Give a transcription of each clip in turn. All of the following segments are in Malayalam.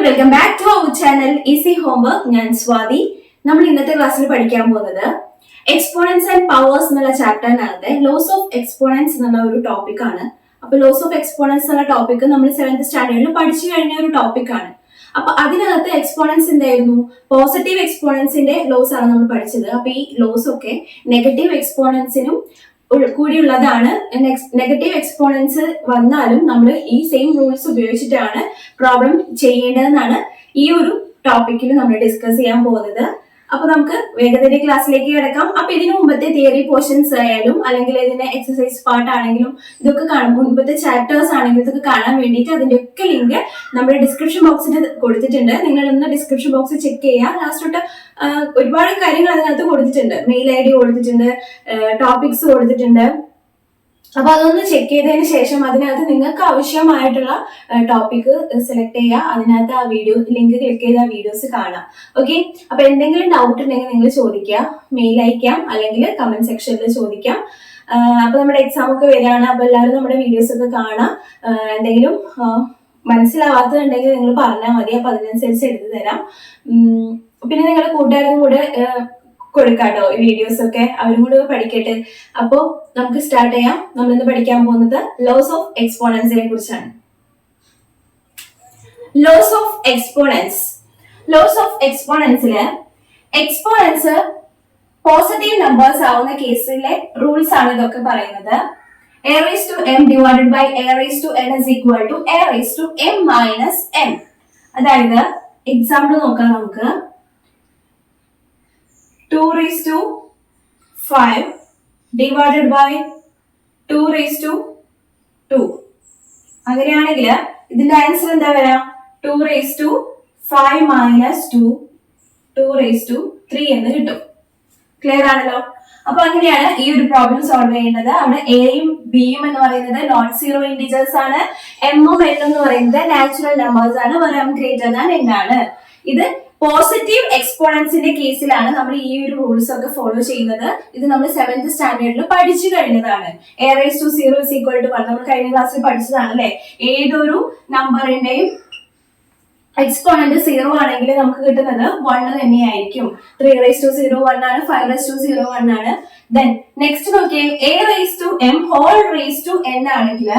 Welcome back to our channel easy homework. ഞാൻ സ്വാതി. നമ്മൾ ഇന്നത്തെ ക്ലാസ്സിൽ പഠിക്കാൻ പോകുന്നത് എക്സ്പോണൻസ് ആൻഡ് പവേഴ്സ് എന്നുള്ള ചാപ്റ്ററിനകത്തെ ലോസ് ഓഫ് എക്സ്പോണൻസ് എന്നുള്ള ഒരു ടോപ്പിക് ആണ്. അപ്പൊ ലോസ് ഓഫ് എക്സ്പോണൻസ് എന്നുള്ള ടോപ്പിക് നമ്മൾ 7th സ്റ്റാൻഡേർഡിൽ പഠിച്ചു കഴിഞ്ഞ ഒരു ടോപ്പിക് ആണ്. അപ്പൊ അതിനകത്ത് എക്സ്പോണൻസ് എന്തായിരുന്നു? പോസിറ്റീവ് എക്സ്പോണൻസിന്റെ ലോസ് ആണ് നമ്മൾ പഠിച്ചത്. അപ്പൊ ഈ ലോസ് ഒക്കെ നെഗറ്റീവ് എക്സ്പോണൻസിനും കൂടിയുള്ളതാണ്. നെഗറ്റീവ് എക്സ്പോണൻസ് വന്നാലും നമ്മൾ ഈ സെയിം റൂൾസ് ഉപയോഗിച്ചിട്ടാണ് പ്രോബ്ലം ചെയ്യേണ്ടതെന്നാണ് ഈ ഒരു ടോപ്പിക്കിൽ നമ്മൾ ഡിസ്കസ് ചെയ്യാൻ പോകുന്നത്. അപ്പൊ നമുക്ക് വേഗത്തിന്റെ ക്ലാസ്സിലേക്ക് കിടക്കാം. അപ്പൊ ഇതിനു മുമ്പത്തെ തിയറി പോർഷൻസ് ആയാലും അല്ലെങ്കിൽ ഇതിന്റെ എക്സസൈസ് പാർട്ട് ആണെങ്കിലും ഇതൊക്കെ കാണും, മുൻപത്തെ ചാപ്റ്റേഴ്സ് ആണെങ്കിലും ഇതൊക്കെ കാണാൻ വേണ്ടിയിട്ട് അതിന്റെ ഒക്കെ ലിങ്ക് നമ്മുടെ ഡിസ്ക്രിപ്ഷൻ ബോക്സിൽ കൊടുത്തിട്ടുണ്ട്. നിങ്ങൾ ഒന്ന് ഡിസ്ക്രിപ്ഷൻ ബോക്സ് ചെക്ക് ചെയ്യുക. ലാസ്റ്റ് തൊട്ട് ഒരുപാട് കാര്യങ്ങൾ അതിനകത്ത് കൊടുത്തിട്ടുണ്ട്. മെയിൽ ID കൊടുത്തിട്ടുണ്ട്, ടോപ്പിക്സ് കൊടുത്തിട്ടുണ്ട്. അപ്പൊ അതൊന്ന് ചെക്ക് ചെയ്തതിന് ശേഷം അതിനകത്ത് നിങ്ങൾക്ക് ആവശ്യമായിട്ടുള്ള ടോപ്പിക് സെലക്ട് ചെയ്യുക. അതിനകത്ത് ആ വീഡിയോ ലിങ്ക് ക്ലിക്ക് ചെയ്ത് ആ വീഡിയോസ് കാണാം. ഓക്കെ. അപ്പൊ എന്തെങ്കിലും ഡൗട്ട് ഉണ്ടെങ്കിൽ നിങ്ങൾ ചോദിക്കുക, മെയിൽ അയക്കാം അല്ലെങ്കിൽ കമന്റ് സെക്ഷനിൽ ചോദിക്കാം. അപ്പൊ നമ്മുടെ എക്സാം ഒക്കെ വരികയാണ്. അപ്പൊ എല്ലാവരും നമ്മുടെ വീഡിയോസ് ഒക്കെ കാണാം. എന്തെങ്കിലും മനസ്സിലാവാത്തതുണ്ടെങ്കിൽ നിങ്ങൾ പറഞ്ഞാൽ മതി. അപ്പൊ അതിനനുസരിച്ച് എടുത്തു തരാം. പിന്നെ നിങ്ങളുടെ കൂട്ടുകാർക്കും കൂടെ കൊടുക്കാട്ടോ ഈ വീഡിയോസ് ഒക്കെ, അവരും കൂടെ പഠിക്കട്ടെ. അപ്പോ നമുക്ക് സ്റ്റാർട്ട് ചെയ്യാം. നമ്മൾ ഇന്ന് പഠിക്കാൻ പോകുന്നത് ലോസ് ഓഫ് എക്സ്പോണൻസിനെ കുറിച്ചാണ്. Laws of exponents. Laws of എക്സ്പോണൻസില് എക്സ്പോണൻസ് പോസിറ്റീവ് നമ്പേഴ്സ് ആവുന്ന കേസിലെ റൂൾസ് ആണ് ഇതൊക്കെ പറയുന്നത്. a raised to m divided by a raised to n is equal to a raised to m minus n. അതായത് എക്സാമ്പിൾ നോക്കാം നമുക്ക്. 2 raised to 5 divided by 2 raised to 2. അങ്ങനെയാണെങ്കിൽ ഇതിന്റെ ആൻസർ എന്താ വരാം? 2 raised to 5 minus 2 2 raised to 3 എന്ന് കിട്ടും. ക്ലിയർ ആണല്ലോ? അപ്പൊ അങ്ങനെയാണ് ഈ ഒരു പ്രോബ്ലം സോൾവ് ചെയ്യേണ്ടത്. അവിടെ എയും ബിയും എന്ന് പറയുന്നത് നോൺ സീറോ ഇൻഡിജേഴ്സ് ആണ്. എമ്മും എൻ എന്ന് പറയുന്നത് നാച്ചുറൽ നമ്പേഴ്സ് ആണ്. m ഗ്രേറ്റർ ദാൻ n ആണ്. ഇത് പോസിറ്റീവ് എക്സ്പോണൻസിന്റെ കേസിലാണ് നമ്മൾ ഈ ഒരു റൂൾസ് ഒക്കെ ഫോളോ ചെയ്യുന്നത്. ഇത് നമ്മൾ 7th സ്റ്റാൻഡേർഡിൽ പഠിച്ചു കഴിഞ്ഞതാണ്. a raised to 0 is equal to 1 നമ്മൾ കഴിഞ്ഞ ക്ലാസ്സിൽ പഠിച്ചതാണ് അല്ലെ. ഏതൊരു നമ്പറിന്റെയും എക്സ്പോണന്റ് 0 ആണെങ്കിൽ നമുക്ക് കിട്ടുന്നത് 1 തന്നെയായിരിക്കും. 3 raised to 0 1 ആണ്, 5 raised to 0 1 ആണ്. ദെൻ നെക്സ്റ്റ് നോക്കിയേ, a raised to m whole raised to n ആണെങ്കിൽ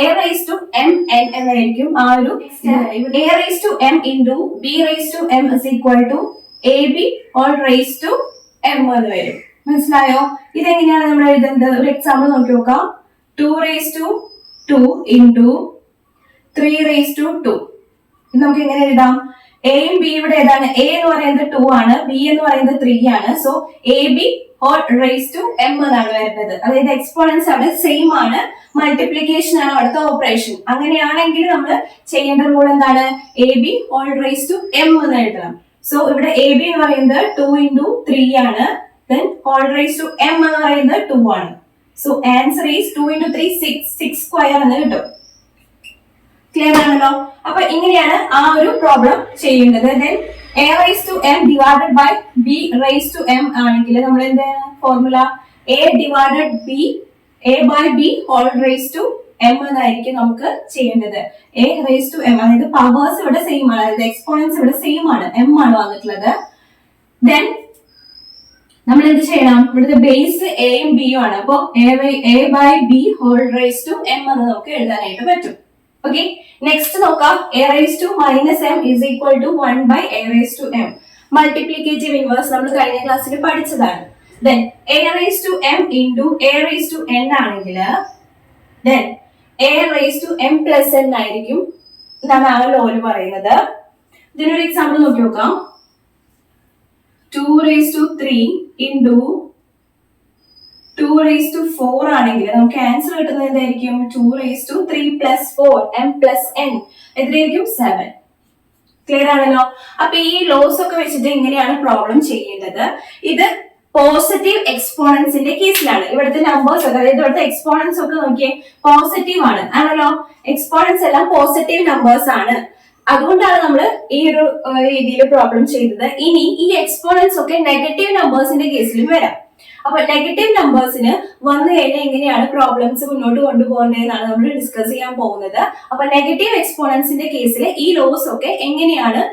a raised to m n എന്നായിരിക്കും ആ ഒരു. a raised to m into b raised to m is equal to ab all raised to m എന്ന് വരും. മനസ്സിലായോ? ഇതെങ്ങനെയാണ് നമ്മൾ എഴുതുന്നത്? ഒരു എക്സാമ്പിൾ നോക്കി നോക്കാം. 2 raised to 2 into 3 raised to 2. ഇത് നമുക്ക് എങ്ങനെ എഴുതാം? എയും ബി ഇവിടെ ഏതാണ്? എ എന്ന് പറയുന്നത് 2 ആണ്, ബി എന്ന് പറയുന്നത് 3 ആണ്. So a b whole raise to m എന്നാണ് വരുന്നത്. അതായത് എക്സ്പോണൻസ് അവിടെ സെയിം ആണ്, മൾട്ടിപ്ലിക്കേഷൻ ആണ് അടുത്ത ഓപ്പറേഷൻ. അങ്ങനെയാണെങ്കിൽ നമ്മൾ ചെയ്യേണ്ട റൂൾ എന്താണ്? A b whole raise to m എന്ന് എഴുതണം. സോ ഇവിടെ എ ബി എന്ന് പറയുന്നത് 2 into 3 ആണ്. Then whole raise to m എന്ന് പറയുന്നത് 2 ആണ്. So answer is 2 into 3 6 square എന്ന് കിട്ടും. ക്ലിയർ ആണല്ലോ? അപ്പൊ ഇങ്ങനെയാണ് ആ ഒരു പ്രോബ്ലം ചെയ്യേണ്ടത്. Then a raised to m divided by b raised to m ആണെങ്കിൽ നമ്മൾ എന്താണ് formula? a divided a by b whole raised to m എന്നായിരിക്കും നമുക്ക് ചെയ്യേണ്ടത്. a raised to m അതായത് പവേഴ്സ് ഇവിടെ സെയിം ആണ്, അതായത് എക്സ്പോണൻസ് ഇവിടെ സെയിം ആണ്, m ആണ് വന്നിട്ടുള്ളത്. ദെൻ നമ്മൾ എന്ത് ചെയ്യണം? ഇവിടുത്തെ ബേസ് എയും ബിയും ആണ്. അപ്പൊ a by b whole raised to m എന്ന് നമുക്ക് എഴുതാനായിട്ട് പറ്റും. ഓക്കെ. നെക്സ്റ്റ് നോക്കാം. a raised to minus m is equal to 1 by a raised to m. Multiplicative inverse നമ്മൾ കഴിഞ്ഞ ക്ലാസ്സിൽ പഠിച്ചതാണ്. Then a raised to m into a raised to n ആണെങ്കിൽ then a raised to m plus n ആയിരിക്കും എന്നാണ് ആ ലോയിൽ പറയുന്നത്. ഇതിനൊരു എക്സാമ്പിൾ നോക്കി നോക്കാം. 2 raised to 3 into 2 raised to 4 ആണെങ്കിൽ നമുക്ക് ആൻസർ കിട്ടുന്നത് എന്തായിരിക്കും? 2 raised to 3 plus 4 m plus n എത്രയായിരിക്കും? 7. ക്ലിയർ ആണല്ലോ? അപ്പൊ ഈ ലോസ് ഒക്കെ വെച്ചിട്ട് ഇങ്ങനെയാണ് പ്രോബ്ലം ചെയ്യേണ്ടത്. ഇത് പോസിറ്റീവ് എക്സ്പോണൻസിന്റെ കേസിലാണ്. ഇവിടുത്തെ നമ്പേഴ്സ് ഒക്കെ, അതായത് ഇവിടുത്തെ എക്സ്പോണൻസ് ഒക്കെ നോക്കിയേ പോസിറ്റീവ് ആണ് ആണല്ലോ. എക്സ്പോണൻസ് എല്ലാം പോസിറ്റീവ് നമ്പേഴ്സ് ആണ്. അതുകൊണ്ടാണ് നമ്മൾ ഈ ഒരു രീതിയിൽ പ്രോബ്ലം ചെയ്തത്. ഇനി ഈ എക്സ്പോണൻസ് ഒക്കെ നെഗറ്റീവ് നമ്പേഴ്സിന്റെ കേസിലും വരാം. അപ്പൊ നെഗറ്റീവ് നമ്പേഴ്സിന് വന്നു കഴിഞ്ഞാൽ എങ്ങനെയാണ് പ്രോബ്ലംസ് മുന്നോട്ട് കൊണ്ടുപോകേണ്ടതെന്നാണ് നമ്മൾ ഡിസ്കസ് ചെയ്യാൻ പോകുന്നത്. അപ്പൊ നെഗറ്റീവ് എക്സ്പോണൻസിന്റെ കേസിൽ ഈ ലോസ് ഒക്കെ എങ്ങനെയാണ്,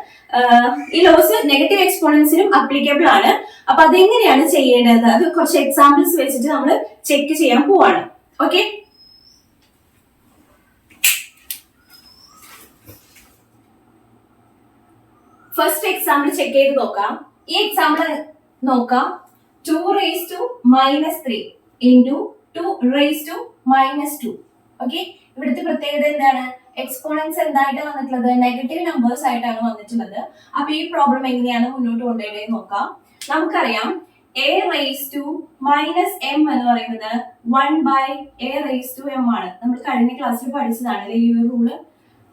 ഈ ലോസ് നെഗറ്റീവ് എക്സ്പോണൻസിനും അപ്ലിക്കബിൾ ആണ്. അപ്പൊ അതെങ്ങനെയാണ് ചെയ്യേണ്ടത്, അത് കുറച്ച് എക്സാമ്പിൾസ് വെച്ചിട്ട് നമ്മൾ ചെക്ക് ചെയ്യാൻ പോവാണ്. ഓക്കെ, ഫസ്റ്റ് എക്സാമ്പിൾ ചെക്ക് ചെയ്ത് നോക്കാം. ഈ എക്സാമ്പിൾ നോക്കാം. 2 raised to -3 into 2 raised to -2. Okay, ഇവിടുത്തെ പ്രത്യേകത എന്താണ്? എക്സ്പോണൻസ് എന്തായിട്ട് വന്നിട്ടുള്ളത്? നെഗറ്റീവ് നമ്പേഴ്സ് ആയിട്ടാണ് വന്നിട്ടുള്ളത്. അപ്പൊ ഈ പ്രോബ്ലം എങ്ങനെയാണ് മുന്നോട്ട് കൊണ്ടുപോയത് നോക്കാം. നമുക്കറിയാം a raised to -m എന്ന് പറയുന്നത് 1/a raised to m ആണ്. നമ്മൾ കഴിഞ്ഞ ക്ലാസ്സിൽ പഠിച്ചതാണ് അല്ലെ ഈ ഒരു റൂള്.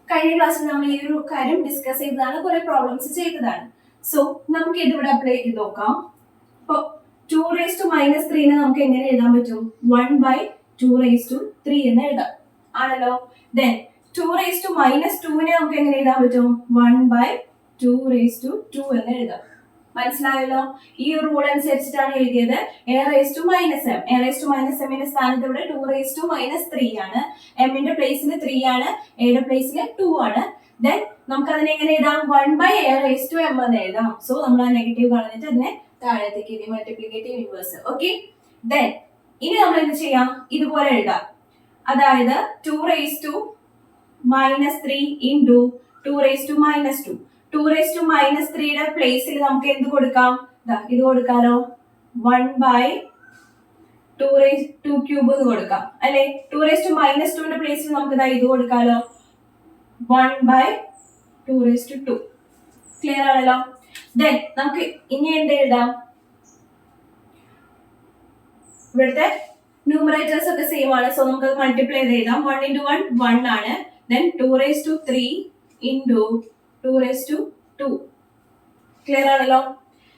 കഴിഞ്ഞ ക്ലാസ്സിൽ നമ്മൾ ഈ ഒരു കാര്യം ഡിസ്കസ് ചെയ്തതാണ്, കുറെ പ്രോബ്ലംസ് ചെയ്തതാണ്. സോ നമുക്ക് ഇതിവിടെ അപ്ലൈ ചെയ്ത് നോക്കാം. ഇപ്പൊ 2 raised to -3 നമുക്ക് എങ്ങനെ എഴുതാൻ പറ്റും? 1/2 raised to 3 എന്ന് എഴുതാം ആണല്ലോ. ദെൻ 2 raised to -2 നമുക്ക് എങ്ങനെ എഴുതാൻ പറ്റും? 1/2 raised to 2 എന്ന് എഴുതാം. മനസ്സിലായല്ലോ? ഈ ഒരു റൂൾ അനുസരിച്ചിട്ടാണ് എഴുതിയത്. a raised to -m, a raised to -m ന്റെ സ്ഥാനത്ത് ഇവിടെ 2 raised to -3 ആണ്. m ന്റെ പ്ലേസിൽ 3 ആണ്, a യുടെ പ്ലേസിൽ 2 ആണ്. ദെൻ നമുക്ക് അതിനെ എങ്ങനെ എഴുതാം? 1/a raised to m എന്ന് എഴുതാം. സോ നമ്മൾ ആ നെഗറ്റീവ് കളഞ്ഞിട്ട് അതിനെ താഴത്തേക്ക് എഴുതി, മൾട്ടിപ്ലിക്കേറ്റീവ് ഇൻവേഴ്സ്. ഓക്കെ, ദെൻ ഇനി നമ്മൾ എന്ത് ചെയ്യാം? ഇതുപോലെ എഴുതാം. അതായത് 2 raised to -3 into 2 raised to -2. 2 raised to -3 യുടെ പ്ലേസിൽ നമുക്ക് എന്ത് കൊടുക്കാം? ഇത് കൊടുക്കാലോ, 1/2 raised to ക്യൂബ് എന്ന് കൊടുക്കാം അല്ലെ. 2 raised to -2 ന്റെ പ്ലേസിൽ നമുക്ക് ഇത് കൊടുക്കാലോ, 1/2 raised to 2. ക്ലിയർ ആണല്ലോ? ദെൻ നമുക്ക് ഇനി എന്ത് എഴുതാം? ഇവിടുത്തെ ന്യൂമറേറ്റേഴ്സ് ഒക്കെ സെയിം ആണ്. സോ നമുക്ക് മൾട്ടിപ്ലൈ ചെയ്ത് എഴുതാം. 1 into 1 1 ആണ്. Then 2 raised to 3 into 2 raised to 2. Clear ആണല്ലോ?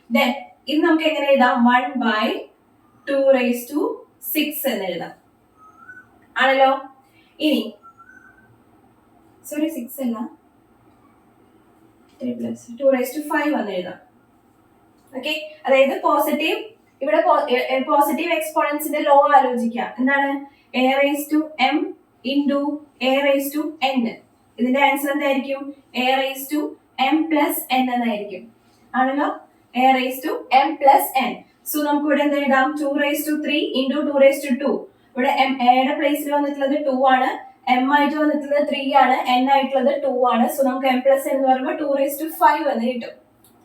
ദെൻ ഇത് നമുക്ക് എങ്ങനെ എഴുതാം? 1/2 raised to 6 എന്ന് എഴുതാം ആണല്ലോ. ഇനി 6 അല്ല, 3 plus 2 raised to 5 എന്ന് എഴുതാം. ഓക്കെ, അതായത് പോസിറ്റീവ്, ഇവിടെ പോസിറ്റീവ് എക്സ്പോണൻസിന്റെ ലോ ആലോചിക്കാം. എന്താണ്? a raised to m into a raised to n. ഇതിന്റെ ആൻസർ എന്തായിരിക്കും? a raised to m plus n എന്നായിരിക്കും ആണല്ലോ. a raised to m plus n. So നമുക്ക് ഇവിടെ എന്ത് എഴുതാം? 2 raised to 3 into 2 raised to 2. ഇവിടെ a യുടെ പ്ലേസിൽ വന്നിട്ടുള്ളത് 2 ആണ്, m ആയിട്ട് വന്നിട്ടുള്ളത് 3 ആണ്, n ആയിട്ടുള്ളത് 2 ആണ്. സോ നമുക്ക് m plus n എന്ന് പറയുമ്പോൾ 2 raised to 5 എന്ന് കിട്ടും.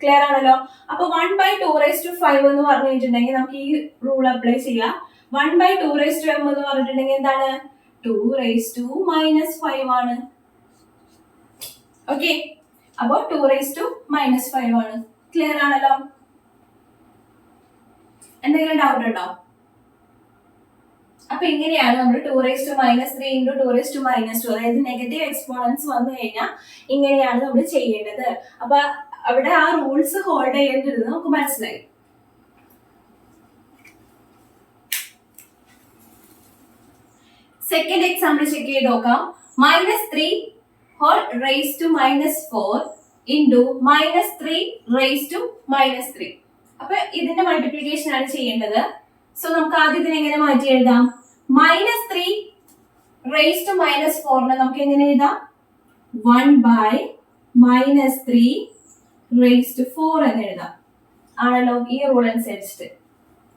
ക്ലിയർ ആണല്ലോ? അപ്പൊ 1/2 raised to 5 എന്ന് പറഞ്ഞിട്ടുണ്ടെങ്കിൽ നമുക്ക് ഈ റൂൾ അപ്ലൈ ചെയ്യാം. 1/2 raised to m എന്ന് പറഞ്ഞിട്ടുണ്ടെങ്കിൽ എന്താണ്? 2 raised to -5 ആണ്. ഓക്കെ, അപ്പൊ 2 raised to -5 ആണ്. ക്ലിയർ ആണല്ലോ? എന്തെങ്കിലും ഡൗട്ട് ഉണ്ടോ? അപ്പൊ ഇങ്ങനെയാണ് നമ്മൾ 2 raised to -3 into 2 raised to -2, അതായത് നെഗറ്റീവ് എക്സ്പോണൻസ് വന്നു കഴിഞ്ഞാൽ ഇങ്ങനെയാണ് നമ്മൾ ചെയ്യേണ്ടത്. അപ്പൊ അവിടെ ആ റൂൾസ് ഹോൾഡ് ചെയ്യേണ്ടത് നമുക്ക് മനസ്സിലായി. സെക്കൻഡ് എക്സാമ്പിൾ ചെക്ക് ചെയ്ത് നോക്കാം. -3 whole raised to -4 into -3 raised to -3. അപ്പൊ ഇതിന്റെ മൾട്ടിപ്ലിക്കേഷൻ ആണ് ചെയ്യേണ്ടത്. സോ നമുക്ക് ആദ്യം ഇതിനെ എങ്ങനെ മാറ്റി എഴുതാം? -3 raised to -4 നമുക്ക് എങ്ങനെ എഴുതാം? 1/-3 raised to 4 എന്ന് എഴുതാം ആണല്ലോ, ഈ റൂൾ അനുസരിച്ചിട്ട്.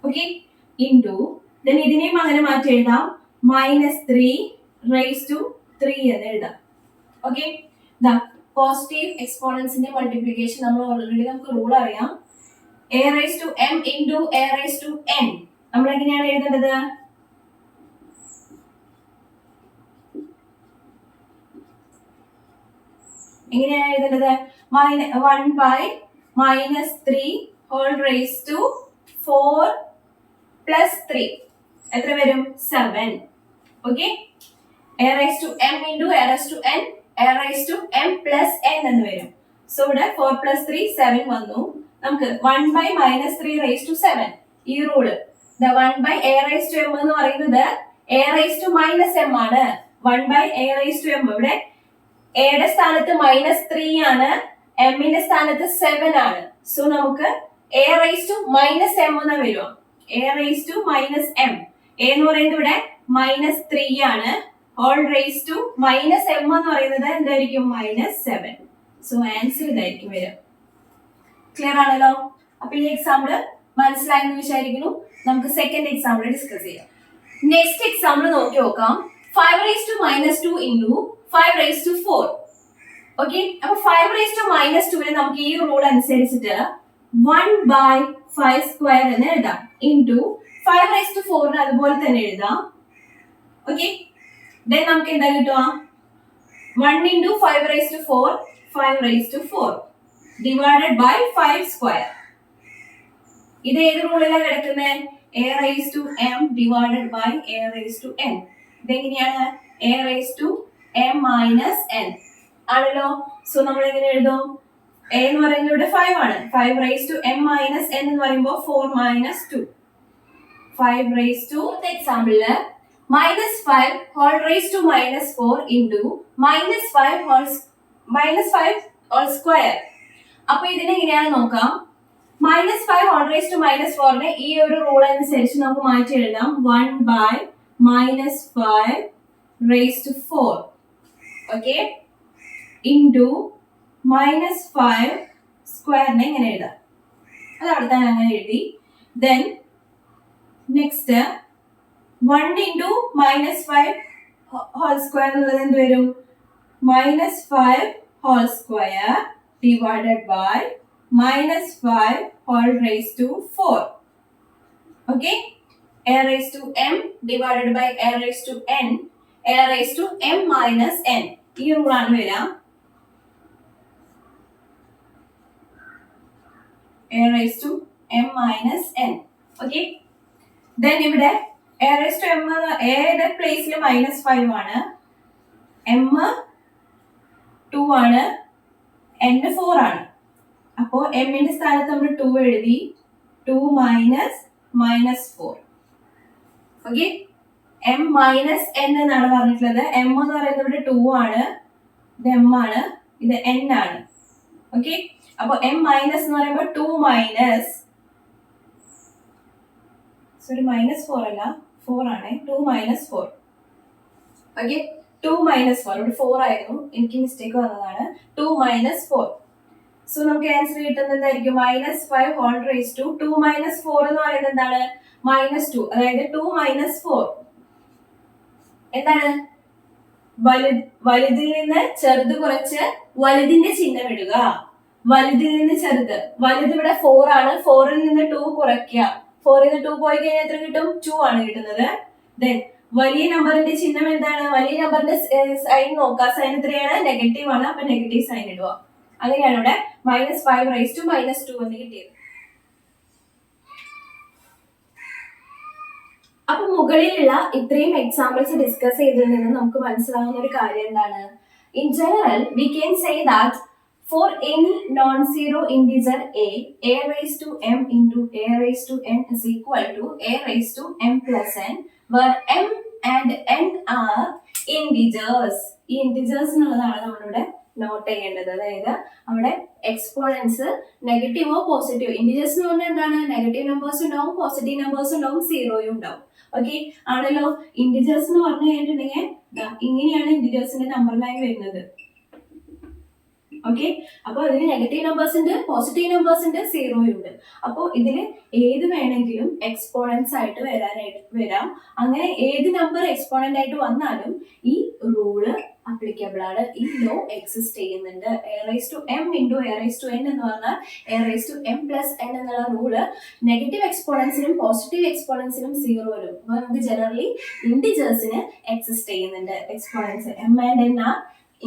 ഓക്കെ, ഇൻറ്റു ദെൻ ഇതിനെയും അങ്ങനെ മാറ്റി എഴുതാം. -3 raised to 3 എന്ന് എഴുതാം. ഓക്കെ, പോസിറ്റീവ് എക്സ്പോണൻസിന്റെ മൾട്ടിപ്ലിക്കേഷൻ നമ്മൾ ഓൾറെഡി നമുക്ക് റൂൾ അറിയാം. a raised to m into a raised to n. നമ്മൾ എങ്ങനെയാണ് എഴുതേണ്ടത്? എങ്ങനെയാണ് എഴുതേണ്ടത്? 1/-3 whole raised to 4 plus 3 എത്ര വരും? 7. Okay, a raised to m into a raised to n, a raised to m plus n എന്ന് വരും. സോ ഇവിടെ 4 plus 3 7 വന്നു. നമുക്ക് 1/-3 raised to 7 ഈ rule 1/a raised to m എന്ന് പറയുന്നത് a raised to -m ആണ്. 1/a raised to m, ഇവിടെ a യുടെ സ്ഥാനത്ത് -3 ആണ്, m ന്റെ സ്ഥാനത്ത് 7 ആണ്. സോ നമുക്ക് a raised to -m എന്ന് വരും. A raise to minus m. A എന്ന് പറയുന്നത് ഇവിടെ -3 ആണ്. Whole raise to minus m എന്ന് പറയുന്നത് എന്തായിരിക്കും? -7. സോ ആൻസർ ഇതായിരിക്കും വരിക. ക്ലിയർ ആണല്ലോ? അപ്പൊ ഈ എക്സാമ്പിൾ മനസ്സിലായെന്ന് വിചാരിക്കുന്നു. നമുക്ക് സെക്കൻഡ് എക്സാമ്പിൾ ഡിസ്കസ് ചെയ്യാം. നെക്സ്റ്റ് എക്സാമ്പിൾ നോക്കി നോക്കാം. 5 raised to -2 into 5 raised to 4. Okay, അപ്പൊ 5 raised to -2 നമുക്ക് ഈ റൂൾ അനുസരിച്ചിട്ട് 1/5² എന്ന് എഴുതാം. ഇൻറ്റു 5 raised to 4 അതുപോലെ തന്നെ എഴുതാം. ഓക്കെ, ദെൻ നമുക്ക് എന്താ കിട്ടുക? 1 into 5 raised to 4, 5 raised to 4 divided by 5². ഇത് ഏത് റൂളിലാണ് കിടക്കുന്നത്? a raised to m divided by a raised to n. ഇതെങ്ങനെയാണ്? a raised to m minus n ആണല്ലോ. സോ നമ്മൾ എങ്ങനെ എഴുതും? a എന്ന് പറയുന്നത് ഇവിടെ 5 ആണ്. 5 raised to m minus n എന്ന് പറയുമ്പോൾ 4 minus 2. 5 raised to എക്സാമ്പിളില് -5 whole raised to -4 into -5 whole square. അപ്പൊ ഇതിനെങ്ങനെയാണ് നോക്കാം. -5 whole raised to -4 ഈ ഒരു റൂൾ അനുസരിച്ച് നമുക്ക് മാറ്റി എഴുതാം. 1/-5 raised to 4. ഓക്കെ, ഇൻറ്റു -5 സ്ക്വയറിനെ ഇങ്ങനെ എഴുതാം. അത് അവിടെ തന്നെ അങ്ങനെ എഴുതി. Then next 1 into -5 whole square എന്നുള്ളത് എന്ത് വരും? -5 whole square divided by -5 whole raised to 4. Okay, a raised to m divided by a raised to n, a raised to m minus n. ഈ റൂളാണ് വരിക. a raised to m minus n. Okay, then ഇവിടെ a raised to m a യുടെ പ്ലേസിൽ -5 ആണ്, m 2 ആണ്, n 4 ആണ്. അപ്പോ m ന്റെ സ്ഥാനത്ത് നമ്മൾ 2 എഴുതി. 2 -4. ഓക്കെ, m മൈനസ് n എന്നാണ് പറഞ്ഞിട്ടുള്ളത്. m എന്ന് പറയുന്നത് ഇവിടെ 2 ആണ്, ഇത് m ആണ്, ഇത് n ആണ്. ഓക്കെ, അപ്പൊ m മൈനസ് എന്ന് പറയുമ്പോൾ 2 മൈനസ് -4 അല്ല, 4 ആണ്. 2 -4. ഓക്കെ, 2 -4 ഇവിടെ 4 ആയിരുന്നു, എനിക്ക് മിസ്റ്റേക്ക് വന്നതാണ്. 2 -4. സോ നമുക്ക് ആൻസർ കിട്ടുന്നത് എന്തായിരിക്കും? -5 whole raised to 2 -4 എന്ന് പറയുന്നത് എന്താണ്? -2. അതായത് 2 -4 എന്താണ്? വലുതിൽ നിന്ന് ചെറുത് കുറച്ച് വലുതിന്റെ ചിഹ്നം ഇടുക. വലുതിൽ നിന്ന് ചെറുത്, വലുത് ഇവിടെ 4 ആണ്. 4ൽ നിന്ന് 2 കുറയ്ക്കുക. 4ൽ നിന്ന് 2 പോയി കഴിഞ്ഞാൽ എത്ര കിട്ടും? 2 ആണ് കിട്ടുന്നത്. ദെൻ വലിയ നമ്പറിന്റെ ചിഹ്നം എന്താണ്? വലിയ നമ്പറിന്റെ സൈൻ നോക്കുക. സൈൻ എത്രയാണ്? നെഗറ്റീവ് ആണ്. അപ്പൊ നെഗറ്റീവ് സൈൻ ഇടുക. അങ്ങനെയാണ് ഇവിടെ -5 raised to -2 എന്ന് കിട്ടിയത്. അപ്പൊ മുകളിലുള്ള ഇത്രയും എക്സാമ്പിൾസ് ഡിസ്കസ് ചെയ്തതിൽ നിന്ന് നമുക്ക് മനസ്സിലാവുന്ന ഒരു കാര്യം എന്താണ്? In general we can say that for any non-zero integer a raised to m into a raised to n is equal to a raised to m plus n, where m and n are integers. ഈ integers എന്നുള്ളതാണ് നമ്മളിവിടെ നോട്ട് ചെയ്യേണ്ടത്. അതായത് അവിടെ എക്സ്പോണൻസ് നെഗറ്റീവോ പോസിറ്റീവോ. ഇന്റിജേഴ്സ് എന്ന് പറഞ്ഞാൽ എന്താണ്? നെഗറ്റീവ് നമ്പേഴ്സ് ഉണ്ടാവും, പോസിറ്റീവ് നമ്പേഴ്സ് ഉണ്ടാവും, സീറോയും ഉണ്ടാവും. ഓക്കെ ആണല്ലോ. ഇന്റിജേഴ്സ് എന്ന് പറഞ്ഞു കഴിഞ്ഞിട്ടുണ്ടെങ്കിൽ ഇങ്ങനെയാണ് ഇന്റിജേഴ്സിന്റെ നമ്പർ ലൈൻ വരുന്നത്. ഓക്കെ, അപ്പൊ അതിന് നെഗറ്റീവ് നമ്പേഴ്സ് ഉണ്ട്, പോസിറ്റീവ് നമ്പേഴ്സ് ഉണ്ട്, സീറോയും ഉണ്ട്. അപ്പോൾ ഇതിൽ ഏത് വേണമെങ്കിലും എക്സ്പോണൻസ് ആയിട്ട് വരാം. അങ്ങനെ ഏത് നമ്പർ എക്സ്പോണന്റ് ആയിട്ട് വന്നാലും ഈ റൂള് അപ്ലിക്കബിൾ ആണ്. ഈ ലോ എക്സിസ്റ്റ് ചെയ്യുന്നുണ്ട്. a raised to m into a raised to n എന്ന് പറഞ്ഞാൽ a raised to m plus n എന്നുള്ള റൂള് നെഗറ്റീവ് എക്സ്പോണൻസിനും പോസിറ്റീവ് എക്സ്പോണൻസിനും സീറോയിലും നമുക്ക് ജനറലി ഇന്റിജേഴ്സിന് എക്സിസ്റ്റ് ചെയ്യുന്നുണ്ട്. Exponents m and n are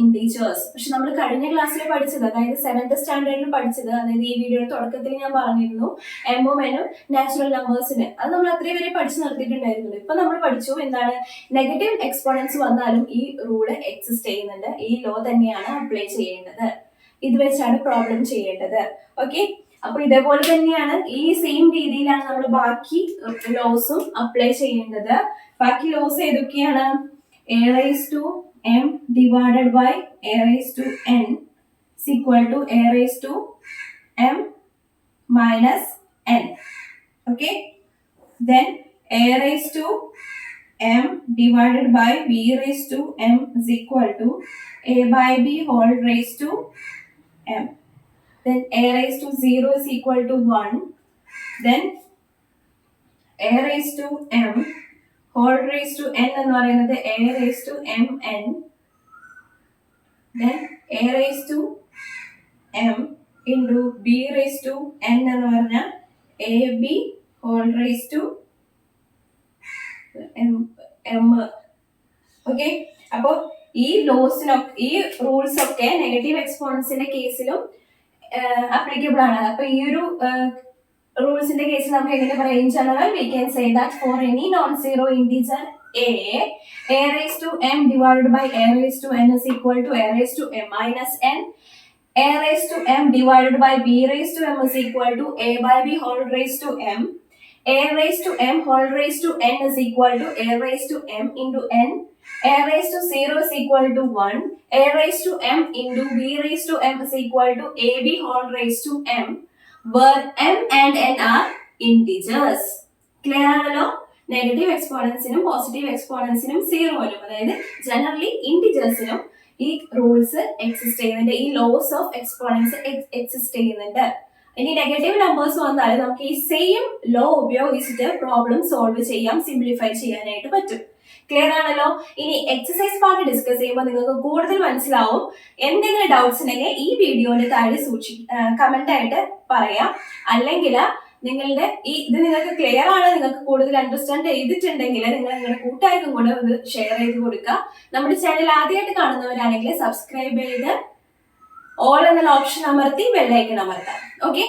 integers. പക്ഷെ നമ്മൾ കഴിഞ്ഞ ക്ലാസ്സിൽ പഠിച്ചത്, അതായത് 7th സ്റ്റാൻഡേർഡിൽ പഠിച്ചത്, അതായത് ഈ വീഡിയോയുടെ തുടക്കത്തിൽ ഞാൻ പറഞ്ഞിരുന്നു എമ്മും എന്നും നാച്ചുറൽ നമ്പേഴ്സിന്, അത് നമ്മൾ അത്രയും വരെ പഠിച്ചു നിർത്തിയിട്ടുണ്ടായിരുന്നു. ഇപ്പൊ നമ്മൾ പഠിച്ചു എന്താണ്? നെഗറ്റീവ് എക്സ്പോണൻസ് വന്നാലും ഈ റൂള് എക്സിസ്റ്റ് ചെയ്യുന്നുണ്ട്. ഈ ലോ തന്നെയാണ് അപ്ലൈ ചെയ്യേണ്ടത്. ഇത് വെച്ചാണ് പ്രോബ്ലം ചെയ്യേണ്ടത്. ഓക്കെ, അപ്പൊ ഇതേപോലെ തന്നെയാണ്, ഈ സെയിം രീതിയിലാണ് നമ്മൾ ബാക്കി ലോസും അപ്ലൈ ചെയ്യേണ്ടത്. ബാക്കി ലോസ് ഏതൊക്കെയാണ്? a raised to m divided by a raised to n is equal to a raised to m minus n. Okay, then a raised to m divided by b raised to m is equal to a by b whole raised to m. Then a raised to 0 is equal to 1. Then a raised to m whole raised to n എന്ന് പറയുന്നത് a raised to mn. Then a raised to m into b raised to n എന്ന് പറഞ്ഞാൽ ab whole raised to m. Okay, അപ്പോൾ ഈ ലോസിനൊക്കെ ഈ റൂൾസ് ഒക്കെ നെഗറ്റീവ് എക്സ്പോണൻസിന്റെ കേസിലും അപ്ലിക്കബിൾ ആണ്. അപ്പൊ ഈ ഒരു റൂൾസിന്റെ കേസിൽ നമുക്ക് എങ്ങനെ പറയാം? In general we can say that for any non zero integer a raised to m divided by a raised to n is equal to a raised to m minus n. A raised to m divided by b raised to m is equal to a by b whole raised to m. A raised to m whole raised to n is equal to a raised to m into n. A raised to 0 is equal to 1. A raised to m into b raised to m is equal to ab whole raised to m, where m and n are integers. Clear ആണല്ലോ? നെഗറ്റീവ് എക്സ്പോണൻസിനും പോസിറ്റീവ് എക്സ്പോണൻസിനും സീറോയിലും, അതായത് ജനറലി ഇൻഡിജേഴ്സിനും ഈ റൂൾസ് എക്സിസ്റ്റ് ചെയ്യുന്നുണ്ട്, ഈ ലോസ് ഓഫ് എക്സ്പോണൻസ് എക്സിസ്റ്റ് ചെയ്യുന്നുണ്ട്. ഇനി നെഗറ്റീവ് നമ്പേഴ്സ് വന്നാൽ നമുക്ക് ഈ സെയിം ലോ ഉപയോഗിച്ചിട്ട് പ്രോബ്ലം സോൾവ് ചെയ്യാം, സിംപ്ലിഫൈ ചെയ്യാനായിട്ട് പറ്റും. ക്ലിയർ ആണല്ലോ? ഇനി എക്സസൈസ് പാർട്ട് ഡിസ്കസ് ചെയ്യുമ്പോൾ നിങ്ങൾക്ക് കൂടുതൽ മനസ്സിലാവും. എന്തെങ്കിലും ഡൗട്ട്സ് ഉണ്ടെങ്കിൽ ഈ വീഡിയോയുടെ താഴെ കമന്റ് ആയിട്ട് പറയാം. അല്ലെങ്കിൽ നിങ്ങളുടെ ഇത് നിങ്ങൾക്ക് ക്ലിയർ ആണ്, നിങ്ങൾക്ക് കൂടുതൽ അണ്ടർസ്റ്റാൻഡ് ചെയ്തിട്ടുണ്ടെങ്കിൽ നിങ്ങൾ നിങ്ങളുടെ കൂട്ടുകാർക്കും കൂടെ ഇത് ഷെയർ ചെയ്ത് കൊടുക്കുക. നമ്മുടെ ചാനൽ ആദ്യമായിട്ട് കാണുന്നവരാണെങ്കിൽ സബ്സ്ക്രൈബ് ചെയ്ത് ഓൾ എന്നുള്ള ഓപ്ഷൻ അമർത്തി ബെല്ലൈക്കൺ അമർത്താം. ഓക്കെ.